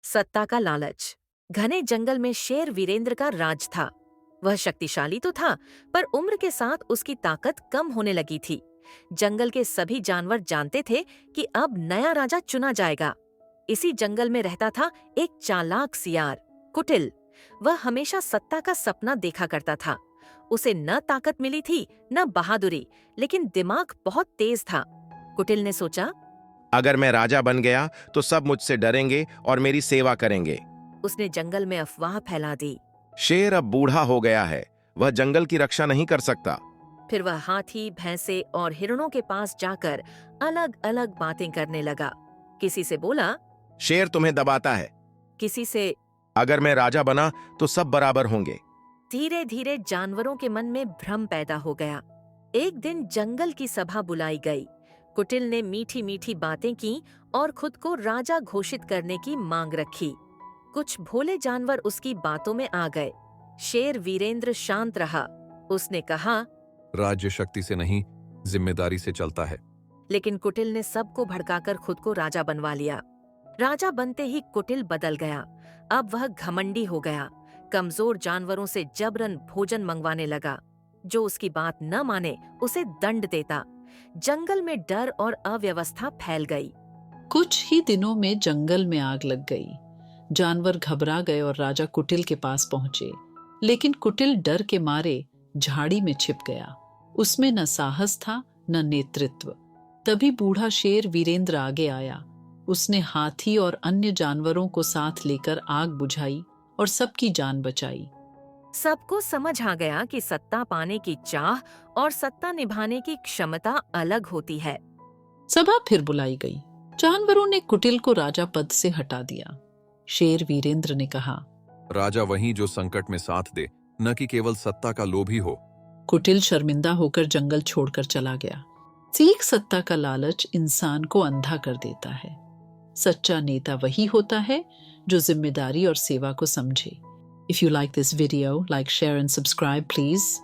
सत्ता का लालच। घने जंगल में शेर वीरेंद्र का राज था। वह शक्तिशाली तो था, पर उम्र के साथ उसकी ताकत कम होने लगी थी। जंगल के सभी जानवर जानते थे कि अब नया राजा चुना जाएगा। इसी जंगल में रहता था एक चालाक सियार, कुटिल। वह हमेशा सत्ता का सपना देखा करता था। उसे न ताकत मिली थी न बहादुरी, लेकिन दिमाग बहुत तेज था। कुटिल ने सोचा, अगर मैं राजा बन गया तो सब मुझसे डरेंगे और मेरी सेवा करेंगे। उसने जंगल में अफवाह फैला दी। शेर अब बूढ़ा हो गया है, वह जंगल की रक्षा नहीं कर सकता। फिर वह हाथी, भैंसे और हिरणों के पास जाकर अलग अलग बातें करने लगा। किसी से बोला, शेर तुम्हें दबाता है। किसी से। अगर मैं राजा बना तो सब बराबर होंगे। धीरे धीरे जानवरों के मन में भ्रम पैदा हो गया। एक दिन जंगल की सभा बुलाई गई। कुटिल ने मीठी मीठी बातें की और खुद को राजा घोषित करने की मांग रखी। कुछ भोले जानवर उसकी बातों में आ गए। शेर वीरेंद्र शांत रहा। उसने कहा, राज्य शक्ति से नहीं, जिम्मेदारी से चलता है। लेकिन कुटिल ने सबको भड़काकर खुद को राजा बनवा लिया। राजा बनते ही कुटिल बदल गया। अब वह घमंडी हो गया। कमजोर जानवरों से जबरन भोजन मंगवाने लगा। जो उसकी बात न माने उसे दंड देता। जंगल में डर और अव्यवस्था फैल गई। कुछ ही दिनों में जंगल में आग लग गई। जानवर घबरा गए और राजा कुटिल के पास पहुंचे, लेकिन कुटिल डर के मारे झाड़ी में छिप गया। उसमें न साहस था न नेतृत्व। तभी बूढ़ा शेर वीरेंद्र आगे आया। उसने हाथी और अन्य जानवरों को साथ लेकर आग बुझाई और सबकी जान बचाई। सबको समझ आ गया कि सत्ता पाने की चाह और सत्ता निभाने की क्षमता अलग होती है। सभा फिर बुलाई गई। जानवरों ने कुटिल को राजा पद से हटा दिया। शेर वीरेंद्र ने कहा, राजा वही जो संकट में साथ दे, न कि केवल सत्ता का लोभी हो। कुटिल शर्मिंदा होकर जंगल छोड़कर चला गया। सीख, सत्ता का लालच इंसान को अंधा कर देता है। सच्चा नेता वही होता है जो जिम्मेदारी और सेवा को समझे। If you like this video, like, share and subscribe, please.